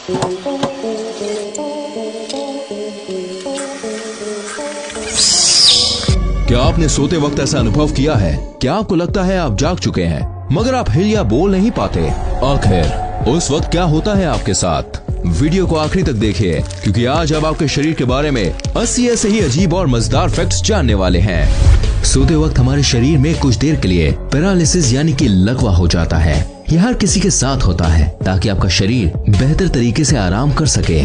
क्या आपने सोते वक्त ऐसा अनुभव किया है? क्या आपको लगता है आप जाग चुके हैं मगर आप हिल या बोल नहीं पाते? आखिर उस वक्त क्या होता है आपके साथ? वीडियो को आखिरी तक देखिए, क्योंकि आज अब आपके शरीर के बारे में 80 ऐसे ही अजीब और मजेदार फैक्ट्स जानने वाले हैं। सोते वक्त हमारे शरीर में कुछ देर के लिए पैरालिसिस यानी कि लकवा हो जाता है। यह हर किसी के साथ होता है ताकि आपका शरीर बेहतर तरीके से आराम कर सके।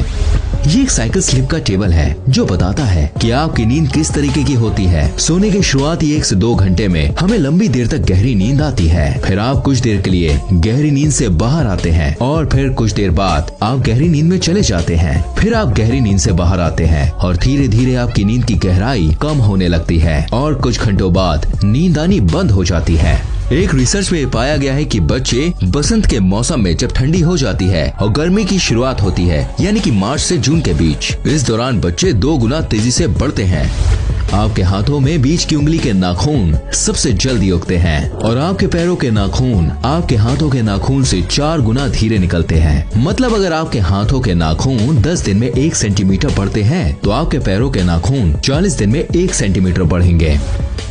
ये एक साइकिल स्लिप का टेबल है जो बताता है कि आपकी नींद किस तरीके की होती है। सोने के शुरुआती 1 से 2 घंटे में हमें लंबी देर तक गहरी नींद आती है। फिर आप कुछ देर के लिए गहरी नींद से बाहर आते हैं और फिर कुछ देर बाद आप गहरी नींद में चले जाते हैं। फिर आप गहरी नींद से बाहर आते हैं और धीरे धीरे आपकी नींद की गहराई कम होने लगती है और कुछ घंटों बाद नींद आनी बंद हो जाती है। एक रिसर्च में पाया गया है कि बच्चे बसंत के मौसम में जब ठंडी हो जाती है और गर्मी की शुरुआत होती है यानी कि मार्च से जून के बीच, इस दौरान बच्चे 2 गुना तेजी से बढ़ते हैं। आपके हाथों में बीच की उंगली के नाखून सबसे जल्दी उगते हैं और आपके पैरों के नाखून आपके हाथों के नाखून से 4 गुना धीरे निकलते हैं। मतलब अगर आपके हाथों के नाखून 10 दिन में 1 सेंटीमीटर बढ़ते हैं तो आपके पैरों के नाखून 40 दिन में 1 सेंटीमीटर बढ़ेंगे।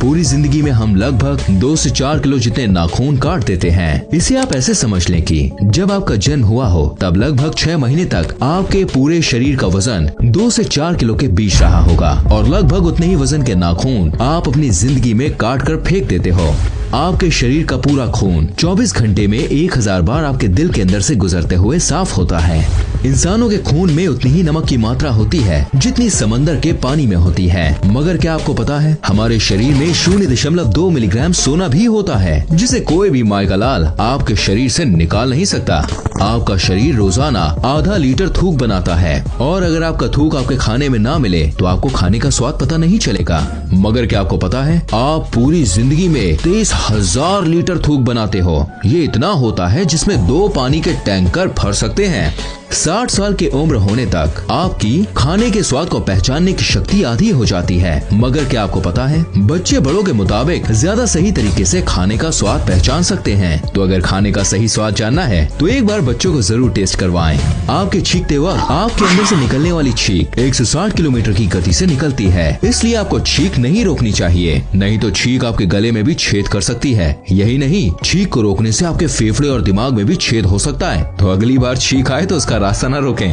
पूरी जिंदगी में हम लगभग 2 से 4 किलो जितने नाखून काट देते हैं। इसे आप ऐसे समझ लें कि जब आपका जन्म हुआ हो तब लगभग 6 महीने तक आपके पूरे शरीर का वजन 2 से 4 किलो के बीच रहा होगा और लगभग उतने ही वजन के नाखून आप अपनी जिंदगी में काट कर फेंक देते हो। आपके शरीर का पूरा खून 24 घंटे में 1000 बार आपके दिल के अंदर से गुजरते हुए साफ होता है। इंसानों के खून में उतनी ही नमक की मात्रा होती है जितनी समंदर के पानी में होती है। मगर क्या आपको पता है हमारे शरीर में 0.2 मिलीग्राम सोना भी होता है, जिसे कोई भी माय का लाल आपके शरीर से निकाल नहीं सकता। आपका शरीर रोजाना आधा लीटर थूक बनाता है और अगर आपका थूक आपके खाने में ना मिले तो आपको खाने का स्वाद पता नहीं चलेगा। मगर क्या आपको पता है आप पूरी जिंदगी में 23,000 लीटर थूक बनाते हो। ये इतना होता है जिसमें 2 पानी के टैंकर भर सकते हैं। 60 साल की उम्र होने तक आपकी खाने के स्वाद को पहचानने की शक्ति आधी हो जाती है। मगर क्या आपको पता है बच्चे बड़ों के मुताबिक ज्यादा सही तरीके से खाने का स्वाद पहचान सकते हैं। तो अगर खाने का सही स्वाद जानना है तो एक बार बच्चों को जरूर टेस्ट करवाएं। आपके छींकते वक्त आपके अंदर से निकलने वाली छींक 160 किलोमीटर की गति से निकलती है, इसलिए आपको छींक नहीं रोकनी चाहिए, नहीं तो छींक आपके गले में भी छेद कर सकती है। यही नहीं, छींक को रोकने से आपके फेफड़े और दिमाग में भी छेद हो सकता है। तो अगली बार छींक आए तो उसका रास्ता न रोकें।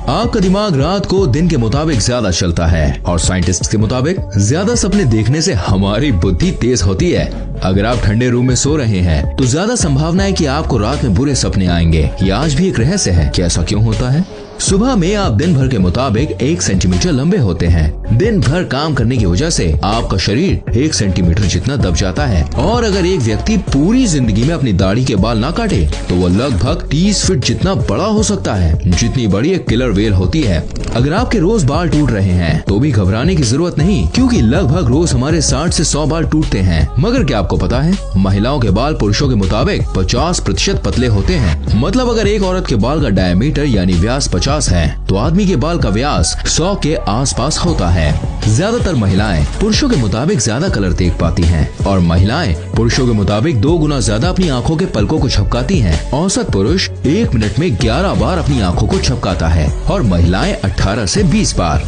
आपका दिमाग रात को दिन के मुताबिक ज्यादा चलता है और साइंटिस्ट के मुताबिक ज्यादा सपने देखने से हमारी बुद्धि तेज होती है। अगर आप ठंडे रूम में सो रहे हैं तो ज्यादा संभावना है कि आपको रात में बुरे सपने आएंगे। ये आज भी एक रहस्य है कि ऐसा क्यों होता है। सुबह में आप दिन भर के मुताबिक 1 सेंटीमीटर लंबे होते हैं। दिन भर काम करने की वजह से आपका शरीर 1 सेंटीमीटर जितना दब जाता है और अगर एक व्यक्ति पूरी जिंदगी में अपनी दाढ़ी के बाल ना काटे तो वो लगभग 30 फीट जितना बड़ा हो सकता है, जितनी बड़ी एक किलर वेल होती है। अगर आपके रोज बाल टूट रहे हैं तो भी घबराने की जरूरत नहीं, क्योंकि लगभग रोज हमारे 60 से 100 बाल टूटते हैं। मगर क्या आपको पता है महिलाओं के बाल पुरुषों के मुताबिक 50% पतले होते हैं। मतलब अगर एक औरत के बाल का डायमीटर यानी व्यास 50 है तो आदमी के बाल का व्यास 100 के आसपास होता है। ज्यादातर महिलाएं पुरुषों के मुताबिक ज्यादा कलर देख पाती हैं और महिलाएं पुरुषों के मुताबिक 2 गुना ज्यादा अपनी आंखों के पलकों को झपकाती हैं। औसत पुरुष 1 मिनट में 11 बार अपनी आंखों को झपकाता है और महिलाएं 18 से 20 बार।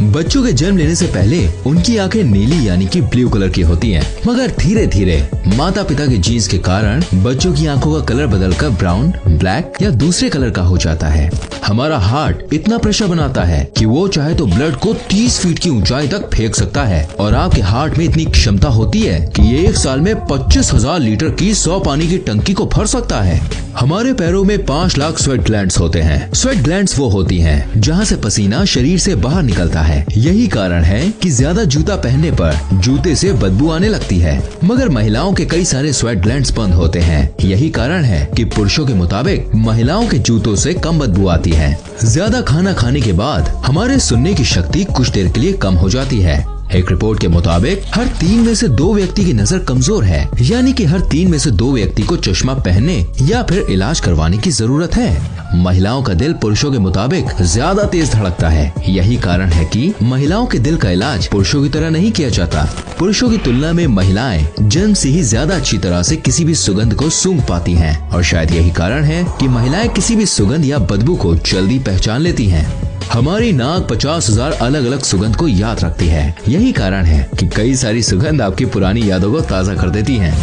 बच्चों के जन्म लेने से पहले उनकी आंखें नीली यानी कि ब्लू कलर की होती हैं, मगर धीरे धीरे माता पिता के जीन्स के कारण बच्चों की आंखों का कलर बदलकर ब्राउन, ब्लैक या दूसरे कलर का हो जाता है। हमारा हार्ट इतना प्रेशर बनाता है कि वो चाहे तो ब्लड को 30 फीट की ऊंचाई तक फेंक सकता है और आपके हार्ट में इतनी क्षमता होती है कि ये 1 साल में 25,000 लीटर की 100 पानी की टंकी को भर सकता है। हमारे पैरों में 5 लाख स्वेट ग्लैंड्स होते हैं। स्वेट ग्लैंड्स वो होती हैं जहाँ से पसीना शरीर से बाहर निकलता है। यही कारण है कि ज्यादा जूता पहनने पर जूते से बदबू आने लगती है। मगर महिलाओं के कई सारे स्वेट ग्लैंड्स बंद होते हैं। यही कारण है कि पुरुषों के मुताबिक महिलाओं के जूतों से कम बदबू आती है। ज्यादा खाना खाने के बाद हमारे सुनने की शक्ति कुछ देर के लिए कम हो जाती है। एक रिपोर्ट के मुताबिक हर 3 में से 2 व्यक्ति की नजर कमजोर है, यानी कि हर 3 में से 2 व्यक्ति को चश्मा पहनने या फिर इलाज करवाने की जरूरत है। महिलाओं का दिल पुरुषों के मुताबिक ज्यादा तेज धड़कता है। यही कारण है कि महिलाओं के दिल का इलाज पुरुषों की तरह नहीं किया जाता। पुरुषों की तुलना में महिलाएं जन्म से ही ज्यादा अच्छी तरह से किसी भी सुगंध को सूंघ पाती हैं और शायद यही कारण है कि महिलाएं किसी भी सुगंध या बदबू को जल्दी पहचान लेती हैं। हमारी नाक 50,000 अलग अलग सुगंध को याद रखती है। यही कारण है कि कई सारी सुगंध आपकी पुरानी यादों को ताज़ा कर देती हैं।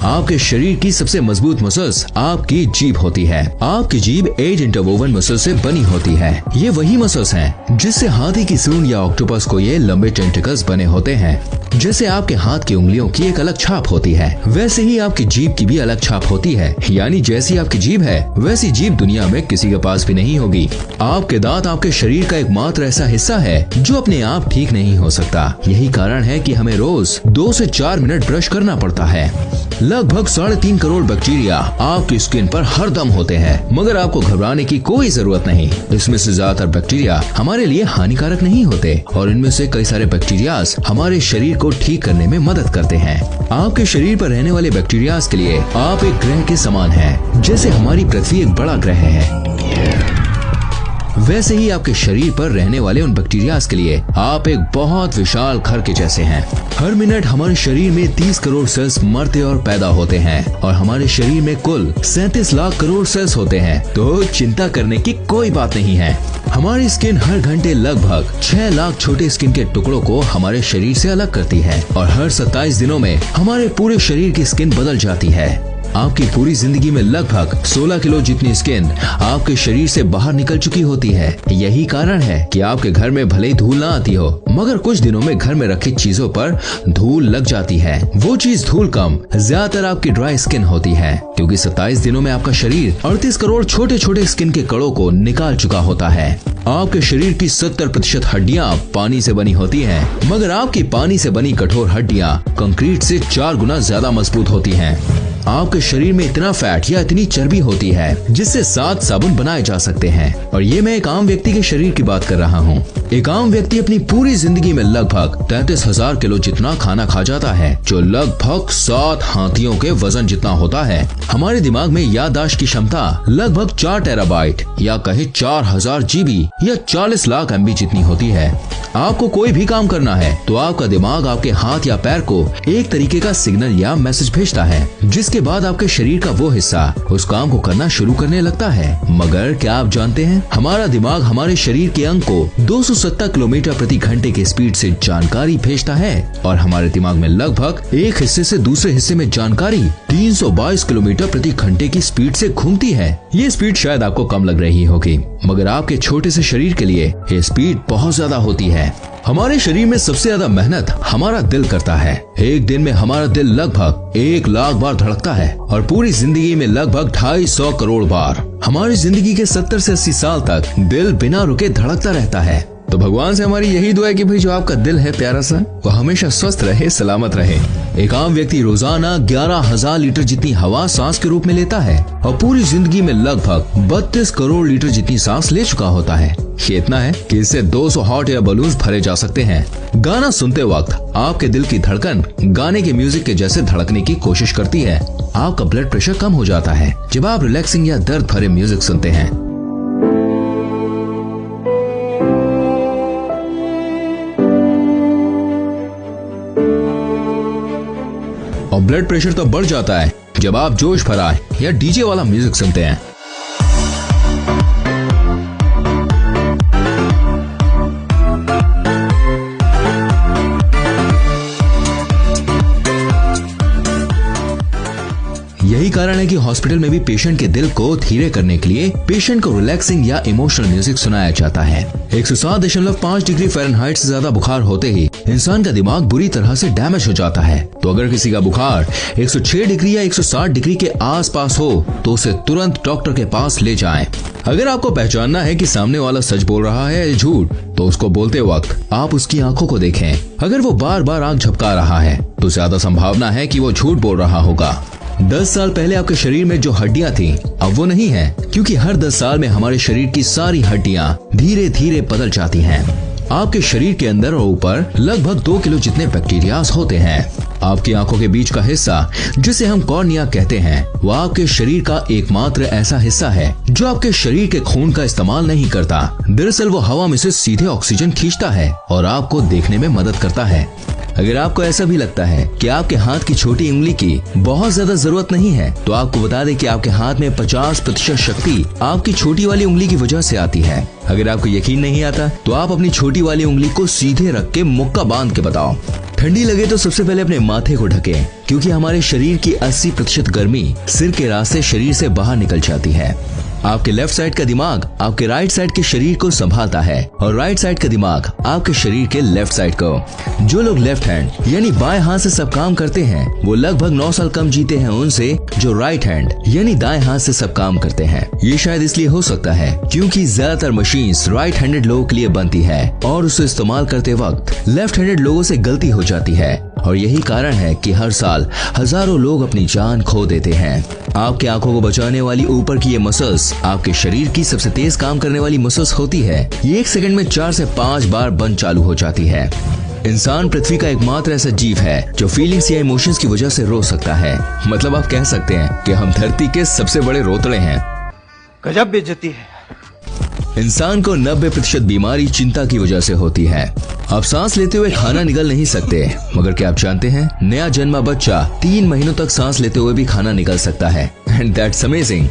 आपके शरीर की सबसे मजबूत मसल्स आपकी जीभ होती है। आपकी जीभ 8 इंटरवोवन मसल से बनी होती है। ये वही मसल्स हैं जिससे हाथी की सूंड या ऑक्टोपस को ये लंबे टेंटिकल्स बने होते हैं। जैसे आपके हाथ की उंगलियों की एक अलग छाप होती है, वैसे ही आपकी जीभ की भी अलग छाप होती है। यानी जैसी आपकी जीभ है वैसी जीभ दुनिया में किसी के पास भी नहीं होगी। आपके दांत आपके शरीर का एकमात्र ऐसा हिस्सा है जो अपने आप ठीक नहीं हो सकता। यही कारण है कि हमें रोज 2 से 4 मिनट ब्रश करना पड़ता है। लगभग 3.5 करोड़ बैक्टीरिया आपकी स्किन पर हर दम होते हैं, मगर आपको घबराने की कोई जरूरत नहीं। इसमें से ज्यादातर बैक्टीरिया हमारे लिए हानिकारक नहीं होते और इनमें से कई सारे बैक्टीरियाज हमारे शरीर को ठीक करने में मदद करते हैं। आपके शरीर पर रहने वाले बैक्टीरियाज के लिए आप एक ग्रह के समान हैं। जैसे हमारी पृथ्वी एक बड़ा ग्रह है, वैसे ही आपके शरीर पर रहने वाले उन बैक्टीरियाज के लिए आप एक बहुत विशाल घर के जैसे हैं। हर मिनट हमारे शरीर में 30 करोड़ सेल्स मरते और पैदा होते हैं और हमारे शरीर में कुल 37 लाख करोड़ सेल्स होते हैं। तो चिंता करने की कोई बात नहीं है। हमारी स्किन हर घंटे लगभग 6 लाख छोटे स्किन के टुकड़ों को हमारे शरीर से अलग करती है और हर 27 दिनों में हमारे पूरे शरीर की स्किन बदल जाती है। आपकी पूरी जिंदगी में लगभग 16 किलो जितनी स्किन आपके शरीर से बाहर निकल चुकी होती है। यही कारण है कि आपके घर में भले ही धूल ना आती हो, मगर कुछ दिनों में घर में रखी चीजों पर धूल लग जाती है। वो चीज धूल कम ज्यादातर आपकी ड्राई स्किन होती है, क्योंकि 27 दिनों में आपका शरीर 38 करोड़ छोटे छोटे स्किन के कणों को निकाल चुका होता है। आपके शरीर की 70% हड्डियां पानी से बनी होती हैं, मगर आपकी पानी से बनी कठोर हड्डियां कंक्रीट से 4 गुना ज्यादा मजबूत होती हैं। आपके शरीर में इतना फैट या इतनी चर्बी होती है जिससे 7 साबुन बनाए जा सकते हैं। और ये मैं एक आम व्यक्ति के शरीर की बात कर रहा हूँ। एक आम व्यक्ति अपनी पूरी जिंदगी में लगभग 33,000 किलो जितना खाना खा जाता है, जो लगभग 7 हाथियों के वजन जितना होता है। हमारे दिमाग में याददाश्त की क्षमता लगभग 4 टेराबाइट या कहे 4000 जीबी या 40 लाख MB जितनी होती है। आपको कोई भी काम करना है तो आपका दिमाग आपके हाथ या पैर को एक तरीके का सिग्नल या मैसेज भेजता है, जिसके बाद आपके शरीर का वो हिस्सा उस काम को करना शुरू करने लगता है। मगर क्या आप जानते हैं, हमारा दिमाग हमारे शरीर के अंग को 270 किलोमीटर प्रति घंटे की स्पीड से जानकारी भेजता है और हमारे दिमाग में लगभग एक हिस्से से दूसरे हिस्से में जानकारी 322 किलोमीटर प्रति घंटे की स्पीड से घूमती है। ये स्पीड शायद आपको कम लग रही होगी, मगर आपके छोटे से शरीर के लिए ये स्पीड बहुत ज्यादा होती है। हमारे शरीर में सबसे ज्यादा मेहनत हमारा दिल करता है। एक दिन में हमारा दिल लगभग 1 लाख बार धड़कता है और पूरी जिंदगी में लगभग 250 करोड़ बार। हमारी जिंदगी के 70 से 80 साल तक दिल बिना रुके धड़कता रहता है। तो भगवान से हमारी यही दुआ है कि भाई जो आपका दिल है प्यारा सा, वो हमेशा स्वस्थ रहे, सलामत रहे। एक आम व्यक्ति रोजाना 11,000 लीटर जितनी हवा सांस के रूप में लेता है और पूरी जिंदगी में लगभग 32 करोड़ लीटर जितनी सांस ले चुका होता है। ये इतना है कि इससे 200 हॉट एयर बलून्स भरे जा सकते हैं। गाना सुनते वक्त आपके दिल की धड़कन गाने के म्यूजिक के जैसे धड़कने की कोशिश करती है। आपका ब्लड प्रेशर कम हो जाता है जब आप रिलैक्सिंग या दर्द भरे म्यूजिक सुनते हैं। और ब्लड प्रेशर तो बढ़ जाता है जब आप जोश भरा या डीजे वाला म्यूजिक सुनते हैं। यही कारण है कि हॉस्पिटल में भी पेशेंट के दिल को धीरे करने के लिए पेशेंट को रिलैक्सिंग या इमोशनल म्यूजिक सुनाया जाता है। 107.5 डिग्री फ़ारेनहाइट से ज्यादा बुखार होते ही इंसान का दिमाग बुरी तरह से डैमेज हो जाता है। तो अगर किसी का बुखार 106 डिग्री या 160 डिग्री के आसपास हो तो उसे तुरंत डॉक्टर के पास ले जाएं। अगर आपको पहचानना है कि सामने वाला सच बोल रहा है या झूठ, तो उसको बोलते वक्त आप उसकी आंखों को देखें। अगर वो बार बार आंख झपका रहा है तो ज्यादा संभावना है कि वो झूठ बोल रहा होगा। 10 साल पहले आपके शरीर में जो हड्डियां थी अब वो नहीं है, क्योंकि हर 10 साल में हमारे शरीर की सारी हड्डियां धीरे धीरे बदल जाती हैं। आपके शरीर के अंदर और ऊपर लगभग 2 किलो जितने बैक्टीरियाज होते हैं। आपकी आंखों के बीच का हिस्सा जिसे हम कॉर्निया कहते हैं, वह आपके शरीर का एकमात्र ऐसा हिस्सा है जो आपके शरीर के खून का इस्तेमाल नहीं करता। दरअसल वो हवा में से सीधे ऑक्सीजन खींचता है और आपको देखने में मदद करता है। अगर आपको ऐसा भी लगता है कि आपके हाथ की छोटी उंगली की बहुत ज्यादा जरूरत नहीं है, तो आपको बता दें कि आपके हाथ में 50% शक्ति आपकी छोटी वाली उंगली की वजह से आती है। अगर आपको यकीन नहीं आता तो आप अपनी छोटी वाली उंगली को सीधे रख के मुक्का बांध के बताओ। ठंडी लगे तो सबसे पहले अपने माथे को ढकें, क्योंकि हमारे शरीर की 80% गर्मी सिर के रास्ते शरीर से बाहर निकल जाती है। आपके लेफ्ट साइड का दिमाग आपके राइट साइड के शरीर को संभालता है और राइट साइड का दिमाग आपके शरीर के लेफ्ट साइड को। जो लोग लेफ्ट हैंड यानी बाएं हाथ से सब काम करते हैं, वो लगभग 9 साल कम जीते हैं उनसे जो राइट हैंड यानी दाएं हाथ से सब काम करते हैं। ये शायद इसलिए हो सकता है क्योंकि ज्यादातर मशीन्स राइट हैंडेड लोगों के लिए बनती है और उसे इस्तेमाल करते वक्त लेफ्ट हैंडेड लोगों से गलती हो जाती है, और यही कारण है कि हर साल हजारों लोग अपनी जान खो देते हैं। आपकी आंखों को बचाने वाली ऊपर की ये मसल्स आपके शरीर की सबसे तेज काम करने वाली मसल्स होती है। ये 1 सेकंड में 4 से 5 बार बंद चालू हो जाती है। इंसान पृथ्वी का एकमात्र ऐसा जीव है जो फीलिंग्स या इमोशंस की वजह से रो सकता है। मतलब आप कह सकते हैं कि हम धरती के सबसे बड़े रोतड़े हैं। गजब बेइज्जती है। इंसान को 90% बीमारी चिंता की वजह से होती है। आप सांस लेते हुए खाना निगल नहीं सकते, मगर क्या आप जानते हैं नया जन्मा बच्चा 3 महीनों तक सांस लेते हुए भी खाना निगल सकता है। And that's amazing.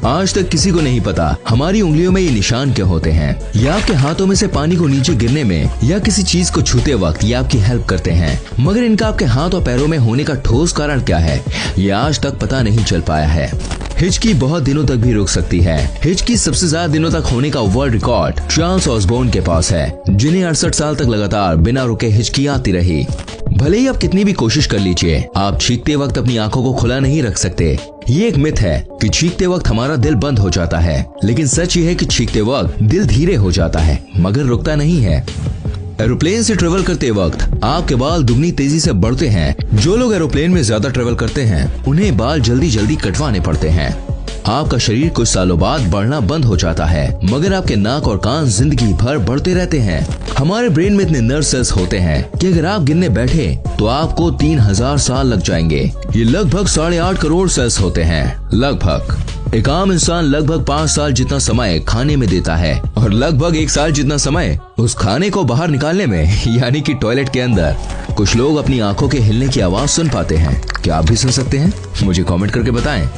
आज तक किसी को नहीं पता हमारी उंगलियों में ये निशान क्यों होते हैं। या आपके हाथों में से पानी को नीचे गिरने में या किसी चीज को छूते वक्त ये आपकी हेल्प करते हैं, मगर इनका आपके हाथ और पैरों में होने का ठोस कारण क्या है, ये आज तक पता नहीं चल पाया है। हिचकी बहुत दिनों तक भी रुक सकती है। हिचकी सबसे ज्यादा दिनों तक होने का वर्ल्ड रिकॉर्ड चार्ल्स ऑसबोर्न के पास है, जिन्हें 68 साल तक लगातार बिना रुके हिचकी आती रही। भले ही आप कितनी भी कोशिश कर लीजिए, आप चीखते वक्त अपनी आंखों को खुला नहीं रख सकते। ये एक मिथ है कि चीखते वक्त हमारा दिल बंद हो जाता है, लेकिन सच ये है कि चीखते वक्त दिल धीरे हो जाता है मगर रुकता नहीं है। एरोप्लेन से ट्रेवल करते वक्त आपके बाल दुगनी तेजी से बढ़ते हैं। जो लोग एरोप्लेन में ज्यादा ट्रेवल करते हैं उन्हें बाल जल्दी जल्दी कटवाने पड़ते हैं। आपका शरीर कुछ सालों बाद बढ़ना बंद हो जाता है, मगर आपके नाक और कान जिंदगी भर बढ़ते रहते हैं। हमारे ब्रेन में इतने नर्व सेल्स होते हैं कि अगर आप गिनने बैठे तो आपको 3000 साल लग जाएंगे। ये लगभग 8.5 करोड़ सेल्स होते हैं। लगभग एक आम इंसान लगभग 5 साल जितना समय खाने में देता है और लगभग 1 साल जितना समय उस खाने को बाहर निकालने में, यानी कि टॉयलेट के अंदर। कुछ लोग अपनी आंखों के हिलने की आवाज सुन पाते हैं। क्या आप भी सुन सकते हैं? मुझे कमेंट करके बताएं।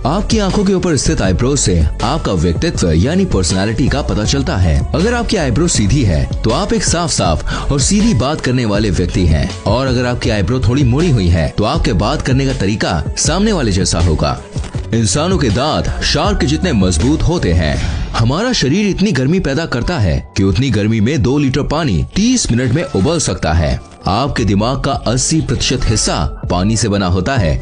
आपकी आंखों के ऊपर स्थित आईब्रो से आपका व्यक्तित्व यानी पर्सनालिटी का पता चलता है। अगर आपकी आईब्रो सीधी है तो आप एक साफ साफ और सीधी बात करने वाले व्यक्ति हैं, और अगर आपकी आईब्रो थोड़ी मुड़ी हुई है तो आपके बात करने का तरीका सामने वाले जैसा होगा। इंसानों के दांत शार्क के जितने मजबूत होते हैं। हमारा शरीर इतनी गर्मी पैदा करता है कि उतनी गर्मी में 2 लीटर पानी 30 मिनट में उबल सकता है। आपके दिमाग का 80% हिस्सा पानी से बना होता है।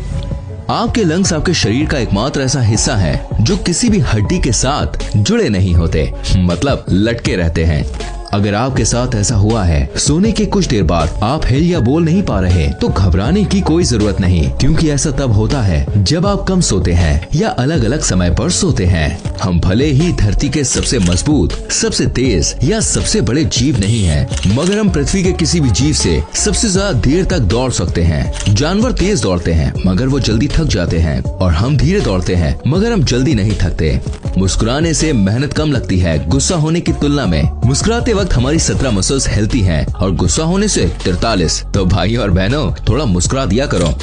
आपके लंग्स आपके शरीर का एकमात्र ऐसा हिस्सा है जो किसी भी हड्डी के साथ जुड़े नहीं होते, मतलब लटके रहते हैं। अगर आपके साथ ऐसा हुआ है, सोने के कुछ देर बाद आप हिल या बोल नहीं पा रहे, तो घबराने की कोई जरूरत नहीं, क्योंकि ऐसा तब होता है जब आप कम सोते हैं या अलग अलग समय पर सोते हैं। हम भले ही धरती के सबसे मजबूत, सबसे तेज या सबसे बड़े जीव नहीं हैं, मगर हम पृथ्वी के किसी भी जीव से सबसे ज्यादा देर तक दौड़ सकते हैं। जानवर तेज दौड़ते हैं मगर वो जल्दी थक जाते हैं, और हम धीरे दौड़ते हैं मगर हम जल्दी नहीं थकते। मुस्कुराने से मेहनत कम लगती है गुस्सा होने की तुलना में। मुस्कुराते वक्त हमारी 17 मसल्स हिलती हैं और गुस्सा होने से 43। तो भाई और बहनों, थोड़ा मुस्कुरा दिया करो।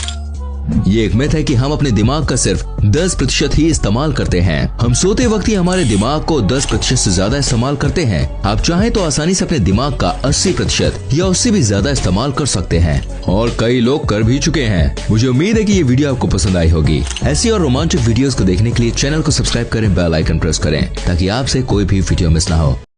ये एक मिथ है कि हम अपने दिमाग का सिर्फ 10% ही इस्तेमाल करते हैं। हम सोते वक्त ही हमारे दिमाग को 10% से ज्यादा इस्तेमाल करते हैं। आप चाहें तो आसानी से अपने दिमाग का 80% या उससे भी ज्यादा इस्तेमाल कर सकते हैं, और कई लोग कर भी चुके हैं। मुझे उम्मीद है कि ये वीडियो आपको पसंद आई होगी। ऐसी और रोमांचक वीडियोस को देखने के लिए चैनल को सब्सक्राइब करें, बेल आइकन प्रेस करें, ताकि आपसे कोई भी वीडियो मिस ना हो।